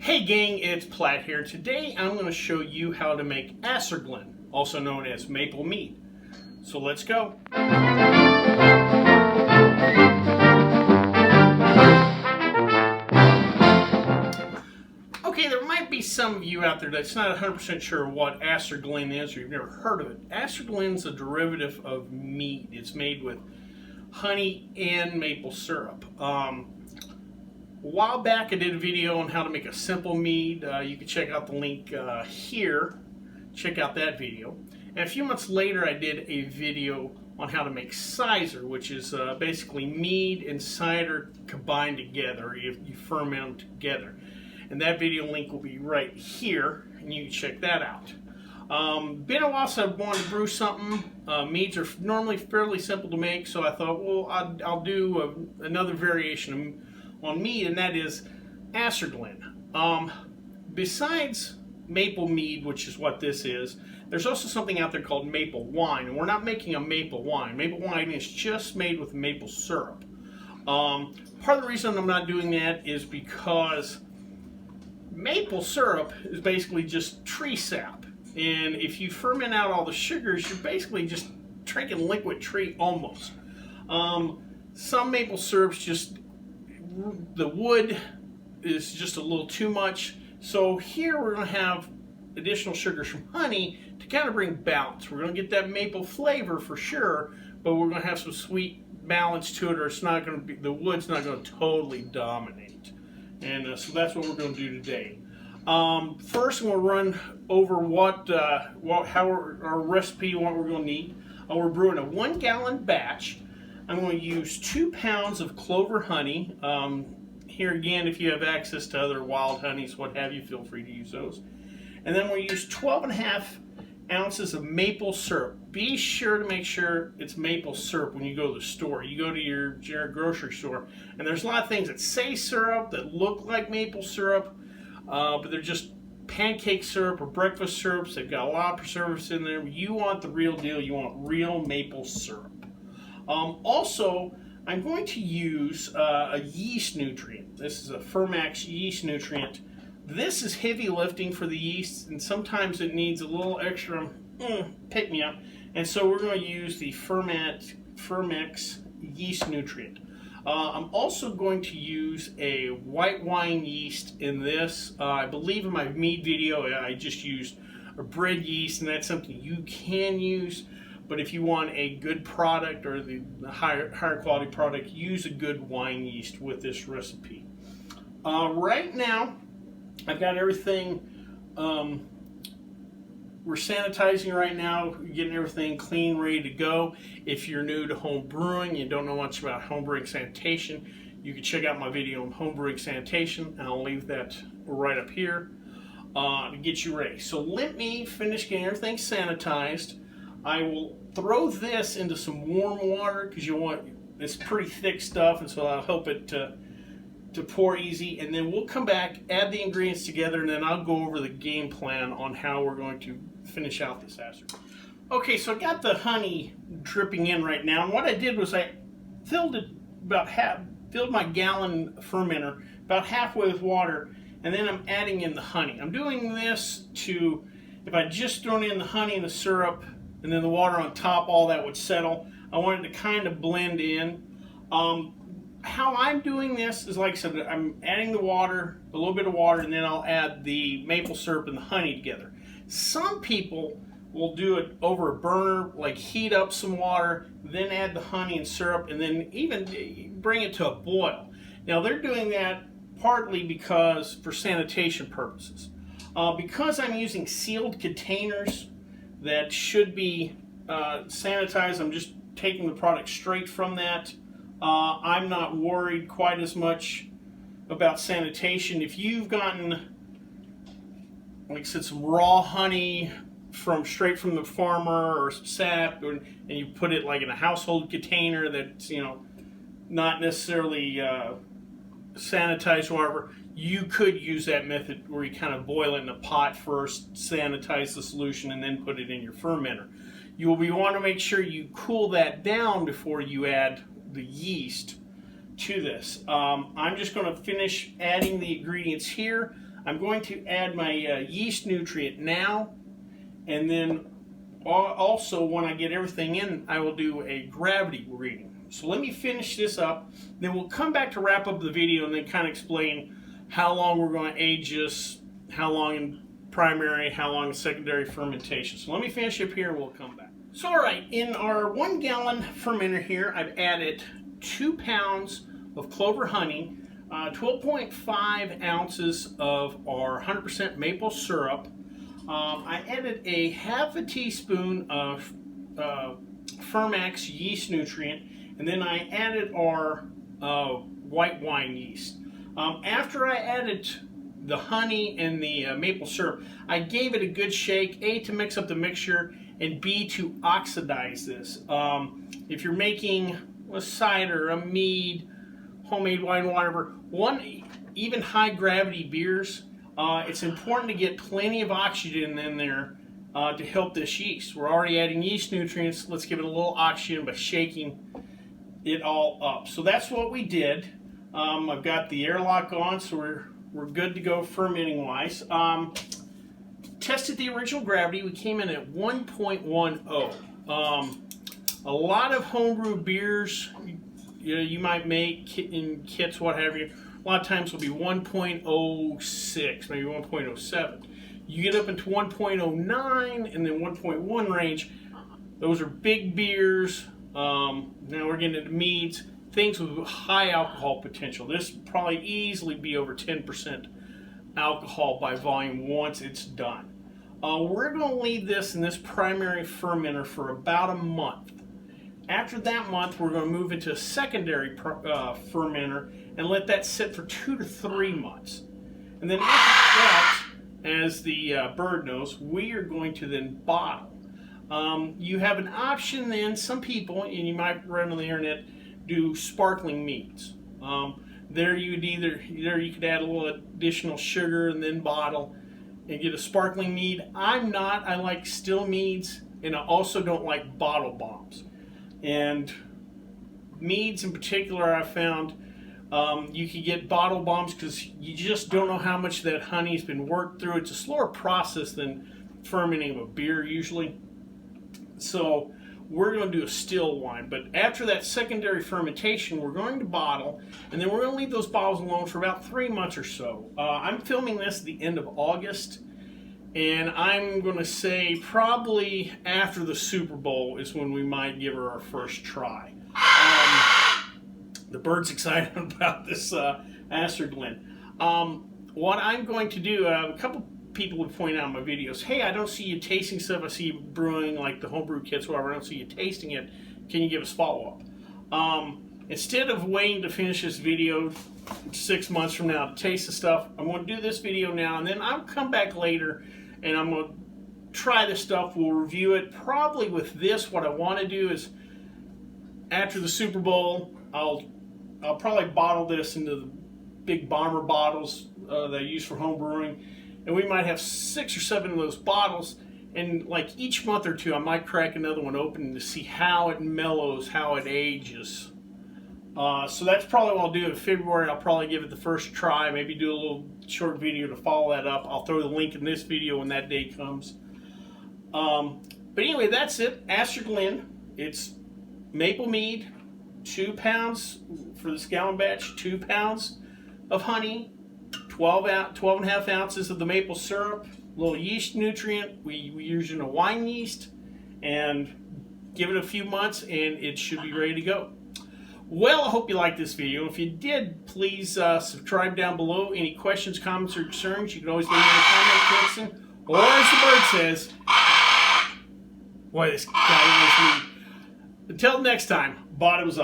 Hey gang, it's Platt here. Today I'm going to show you how to make Acerglyn, also known as maple mead. So let's go. Okay, there might be some of you out there that's not 100% sure what Acerglyn is, or you've never heard of it. Acerglyn's a derivative of mead. It's made with honey and maple syrup. A while back I did a video on how to make a simple mead. You can check out the link here. Check out that video. And a few months later I did a video on how to make cider, which is basically mead and cider combined together. You ferment them together. And that video link will be right here, and you can check that out. Been a while since I've wanted to brew something. Meads are normally fairly simple to make, so I thought, well, I'll do another variation on mead, and that is Acerglyn. Besides maple mead, which is what this is, there's also something out there called maple wine, and we're not making a maple wine. Maple wine is just made with maple syrup. Part of the reason I'm not doing that is because maple syrup is basically just tree sap, and if you ferment out all the sugars, you're basically just drinking liquid tree almost. Some maple syrups just the wood is just a little too much, so here we're going to have additional sugars from honey to kind of bring balance. We're going to get that maple flavor for sure, but we're going to have some sweet balance to it, or it's not going to be, the wood's not going to totally dominate. And so that's what we're going to do today. First, we'll run over how our recipe, what we're going to need. We're brewing a 1 gallon batch. I'm going to use 2 pounds of clover honey. Here again, if you have access to other wild honeys, what have you, feel free to use those. And then we'll use 12.5 ounces of maple syrup. Be sure to make sure it's maple syrup when you go to the store. You go to your generic grocery store, and there's a lot of things that say syrup that look like maple syrup, but they're just pancake syrup or breakfast syrups. They've got a lot of preservatives in there. You want the real deal. You want real maple syrup. Also, I'm going to use a yeast nutrient. This is a Fermax yeast nutrient. This is heavy lifting for the yeast, and sometimes it needs a little extra pick-me-up. And so we're going to use the Fermax yeast nutrient. I'm also going to use a white wine yeast in this. I believe in my mead video I just used a bread yeast, and that's something you can use. But if you want a good product, or the higher quality product, use a good wine yeast with this recipe. Right now, I've got everything, we're sanitizing right now, getting everything clean, ready to go. If you're new to home brewing, you don't know much about home brewing sanitation, you can check out my video on home brewing sanitation, and I'll leave that right up here to get you ready. So let me finish getting everything sanitized. I will throw this into some warm water because you want, it's pretty thick stuff, and so I'll help it to pour easy, and then we'll come back, add the ingredients together, and then I'll go over the game plan on how we're going to finish out this Acergyln. Okay, so I got the honey dripping in right now, and what I did was I filled my gallon fermenter about halfway with water, and then I'm adding in the honey. I'm doing this to, if I just thrown in the honey and the syrup and then the water on top, all that would settle. I wanted to kind of blend in. How I'm doing this is, like I said, I'm adding the water, a little bit of water, and then I'll add the maple syrup and the honey together. Some people will do it over a burner, like heat up some water, then add the honey and syrup, and then even bring it to a boil. Now they're doing that partly because for sanitation purposes. Because I'm using sealed containers that should be sanitized, I'm just taking the product straight from that. I'm not worried quite as much about sanitation. If you've gotten, like I said, some raw honey straight from the farmer, or some sap, and you put it like in a household container that's, you know, not necessarily sanitized or whatever, you could use that method where you kind of boil it in a pot first, sanitize the solution, and then put it in your fermenter. You will want to make sure you cool that down before you add the yeast to this. I'm just going to finish adding the ingredients here. I'm going to add my yeast nutrient now, and then also when I get everything in, I will do a gravity reading. So let me finish this up, then we'll come back to wrap up the video and then kind of explain how long we're going to age this, how long in primary, how long in secondary fermentation. So let me finish up here and we'll come back. So alright, in our 1 gallon fermenter here, I've added 2 pounds of Clover Honey, 12.5 ounces of our 100% maple syrup. I added a half a teaspoon of Fermax yeast nutrient, and then I added our white wine yeast. After I added the honey and the maple syrup, I gave it a good shake, A, to mix up the mixture, and B, to oxidize this. If you're making a cider, a mead, homemade wine, whatever, even high gravity beers, it's important to get plenty of oxygen in there to help this yeast. We're already adding yeast nutrients. Let's give it a little oxygen by shaking it all up. So that's what we did. I've got the airlock on, so we're good to go fermenting wise. Tested the original gravity. We came in at 1.10. A lot of homebrew beers you might make in kits, what have you, a lot of times will be 1.06, maybe 1.07. You get up into 1.09 and then 1.1 range. Those are big beers. Now we're getting into meads, things with high alcohol potential. This will probably easily be over 10% alcohol by volume once it's done. We're going to leave this in this primary fermenter for about a month. After that month, we're going to move into a secondary fermenter and let that sit for 2 to 3 months. And then after that, as the bird knows, we are going to then bottle. You have an option then, some people, and you might run on the internet, do sparkling meads. There you would you could add a little additional sugar and then bottle and get a sparkling mead. I'm not. I like still meads, and I also don't like bottle bombs. And meads in particular, I found you can get bottle bombs because you just don't know how much that honey's been worked through. It's a slower process than fermenting a beer usually. So we're going to do a still wine. But after that secondary fermentation, we're going to bottle, and then we're going to leave those bottles alone for about 3 months or so. I'm filming this at the end of August, and I'm going to say probably after the Super Bowl is when we might give her our first try. The bird's excited about this Acerglyn. What I'm going to do, a couple people would point out in my videos, hey, I don't see you tasting stuff. I see you brewing like the homebrew kits, whatever. I don't see you tasting it. Can you give us follow-up? Instead of waiting to finish this video 6 months from now to taste the stuff, I'm going to do this video now, and then I'll come back later and I'm going to try this stuff. We'll review it. Probably with this, what I want to do is after the Super Bowl, I'll probably bottle this into the big bomber bottles that I use for home brewing, and we might have 6 or 7 of those bottles, and like each month or two I might crack another one open to see how it mellows, how it ages. So that's probably what I'll do in February. I'll probably give it the first try, maybe do a little short video to follow that up. I'll throw the link in this video when that day comes. But anyway, that's it. Acerglyn. It's maple mead, 2 pounds for this gallon batch, 2 pounds of honey, 12.5 ounces of the maple syrup, a little yeast nutrient. We use a wine yeast, and give it a few months and it should be ready to go. Well, I hope you liked this video. If you did, please subscribe down below. Any questions, comments, or concerns, you can always leave them in the comment section. Or as the bird says, boy, this guy is me. Until next time, bottoms up.